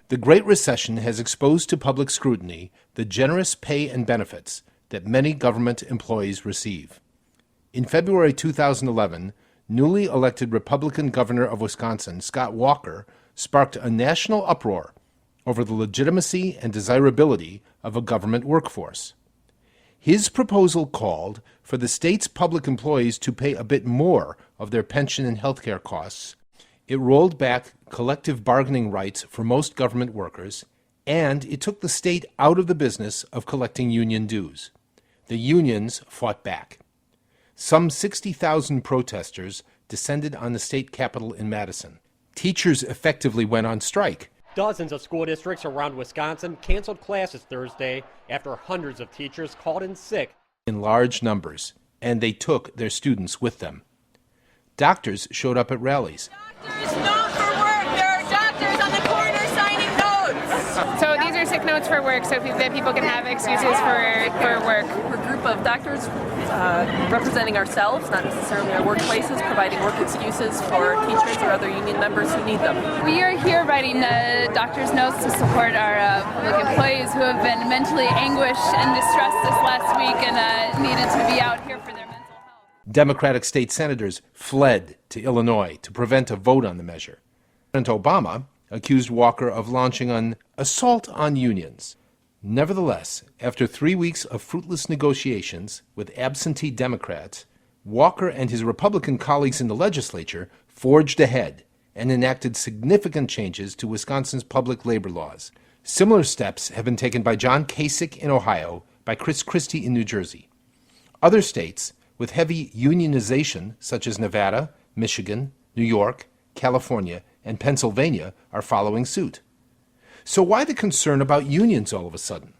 The Great Recession has exposed to public scrutiny the generous pay and benefits that many government employees receive. In February 2011, newly elected Republican governor of Wisconsin, Scott Walker, sparked a national uproar over the legitimacy and desirability of a government workforce. His proposal called for the state's public employees to pay a bit more of their pension and health care costs. It rolled back collective bargaining rights for most government workers, and it took the state out of the business of collecting union dues. The unions fought back. Some 60,000 protesters descended on the state capitol in Madison. Teachers effectively went on strike. Dozens of school districts around Wisconsin canceled classes Thursday after hundreds of teachers called in sick in large numbers, and they took their students with them. Doctors showed up at rallies. Doctors not for work. There are doctors on the corner signing notes. So these are sick notes for work, so that people can have excuses for work. We're a group of doctors representing ourselves, not necessarily our workplaces, providing work excuses for teachers or other union members who need them. We are here writing doctor's notes to support our public employees who have been mentally anguished and distressed this last week and needed to be out here for their mental health. Democratic state senators fled to Illinois to prevent a vote on the measure. President Obama accused Walker of launching an assault on unions. Nevertheless, after 3 weeks of fruitless negotiations with absentee Democrats, Walker and his Republican colleagues in the legislature forged ahead and enacted significant changes to Wisconsin's public labor laws. Similar steps have been taken by John Kasich in Ohio, by Chris Christie in New Jersey. Other states with heavy unionization, such as Nevada, Michigan, New York, California, and Pennsylvania, are following suit. So why the concern about unions all of a sudden?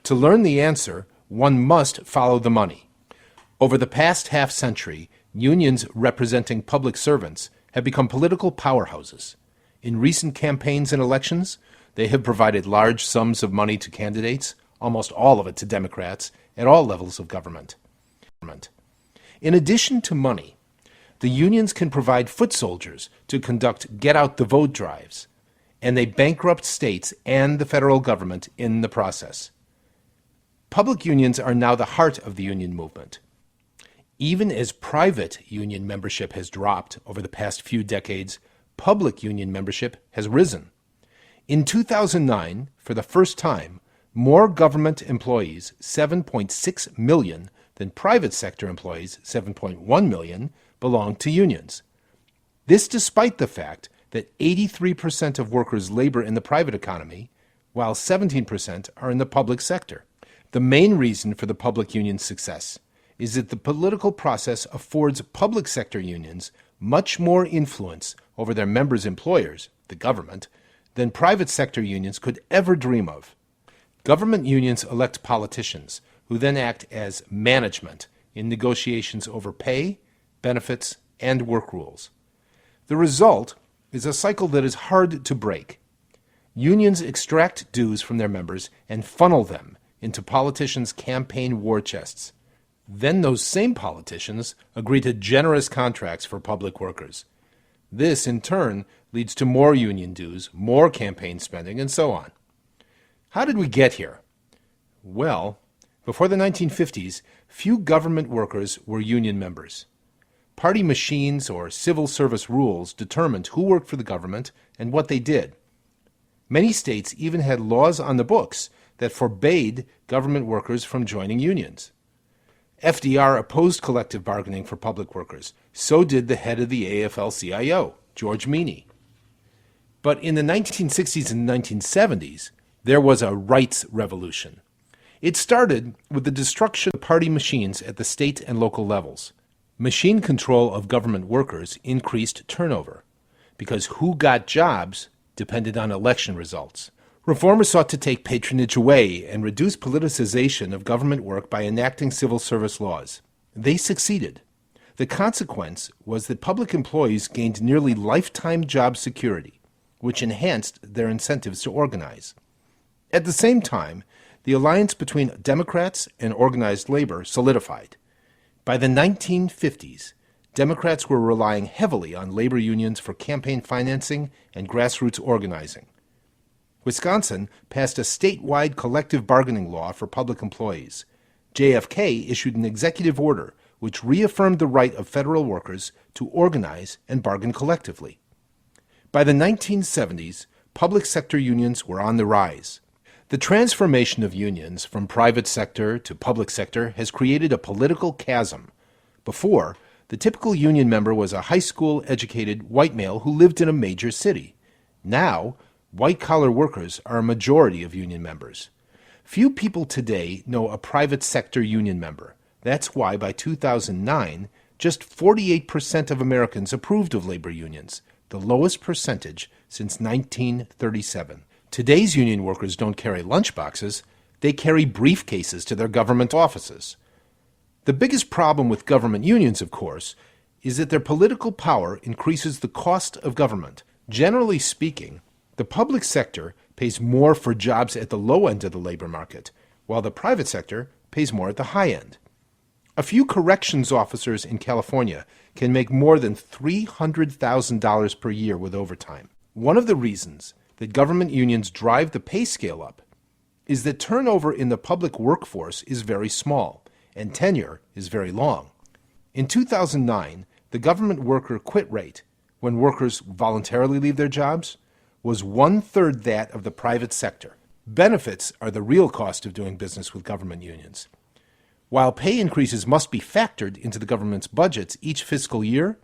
To learn the answer, one must follow the money. Over the past half-century, unions representing public servants have become political powerhouses. In recent campaigns and elections, they have provided large sums of money to candidates, almost all of it to Democrats, at all levels of government. In addition to money, the unions can provide foot soldiers to conduct get-out-the-vote drives, and they bankrupt states and the federal government in the process. Public unions are now the heart of the union movement. Even as private union membership has dropped over the past few decades, public union membership has risen. In 2009, for the first time, more government employees, 7.6 million, than private sector employees, 7.1 million, belonged to unions. This despite the fact that 83% of workers labor in the private economy, while 17% are in the public sector. The main reason for the public union's success is that the political process affords public sector unions much more influence over their members' employers, the government, than private sector unions could ever dream of. Government unions elect politicians who then act as management in negotiations over pay, benefits, and work rules. The result is a cycle that is hard to break. Unions extract dues from their members and funnel them into politicians' campaign war chests. Then those same politicians agree to generous contracts for public workers. This, in turn, leads to more union dues, more campaign spending, and so on. How did we get here? Well, before the 1950s, few government workers were union members. Party machines or civil service rules determined who worked for the government and what they did. Many states even had laws on the books that forbade government workers from joining unions. FDR opposed collective bargaining for public workers. So did the head of the AFL-CIO, George Meany. But in the 1960s and 1970s, there was a rights revolution. It started with the destruction of party machines at the state and local levels. Machine control of government workers increased turnover, because who got jobs depended on election results. Reformers sought to take patronage away and reduce politicization of government work by enacting civil service laws. They succeeded. The consequence was that public employees gained nearly lifetime job security, which enhanced their incentives to organize. At the same time, the alliance between Democrats and organized labor solidified. By the 1950s, Democrats were relying heavily on labor unions for campaign financing and grassroots organizing. Wisconsin passed a statewide collective bargaining law for public employees. JFK issued an executive order which reaffirmed the right of federal workers to organize and bargain collectively. By the 1970s, public sector unions were on the rise. The transformation of unions from private sector to public sector has created a political chasm. Before, the typical union member was a high school educated white male who lived in a major city. Now, white-collar workers are a majority of union members. Few people today know a private sector union member. That's why by 2009, just 48% of Americans approved of labor unions, the lowest percentage since 1937. Today's union workers don't carry lunchboxes, they carry briefcases to their government offices. The biggest problem with government unions, of course, is that their political power increases the cost of government. Generally speaking, the public sector pays more for jobs at the low end of the labor market, while the private sector pays more at the high end. A few corrections officers in California can make more than $300,000 per year with overtime. One of the reasons that government unions drive the pay scale up is that turnover in the public workforce is very small and tenure is very long. In 2009, the government worker quit rate, when workers voluntarily leave their jobs, was 1/3 that of the private sector. Benefits are the real cost of doing business with government unions. While pay increases must be factored into the government's budgets each fiscal year,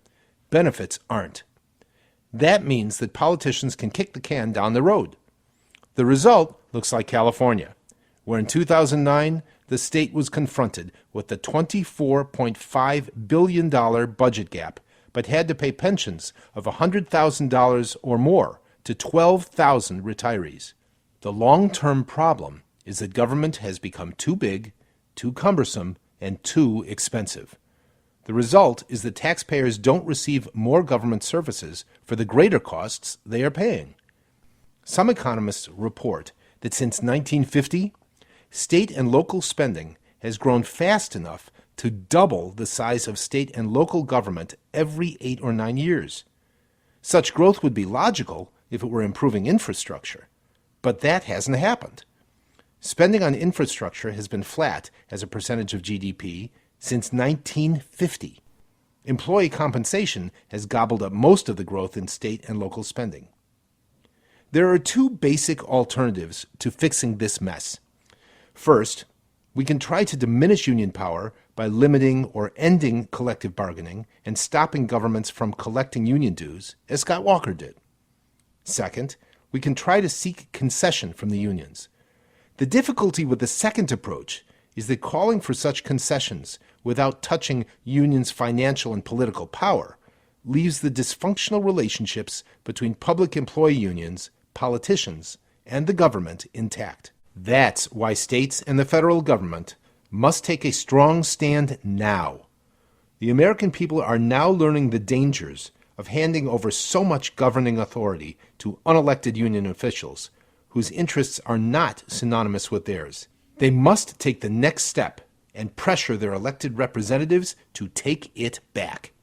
benefits aren't. That means that politicians can kick the can down the road. The result looks like California, where in 2009, the state was confronted with the $24.5 billion budget gap, but had to pay pensions of $100,000 or more to 12,000 retirees. The long-term problem is that government has become too big, too cumbersome, and too expensive. The result is that taxpayers don't receive more government services for the greater costs they are paying. Some economists report that since 1950, state and local spending has grown fast enough to double the size of state and local government every 8 or 9 years. Such growth would be logical if it were improving infrastructure, but that hasn't happened. Spending on infrastructure has been flat as a percentage of GDP since 1950. Employee compensation has gobbled up most of the growth in state and local spending. There are two basic alternatives to fixing this mess. First, we can try to diminish union power by limiting or ending collective bargaining and stopping governments from collecting union dues, as Scott Walker did. Second, we can try to seek concession from the unions. The difficulty with the second approach is that calling for such concessions without touching unions' financial and political power leaves the dysfunctional relationships between public employee unions, politicians, and the government intact. That's why states and the federal government must take a strong stand now. The American people are now learning the dangers of handing over so much governing authority to unelected union officials whose interests are not synonymous with theirs. They must take the next step and pressure their elected representatives to take it back.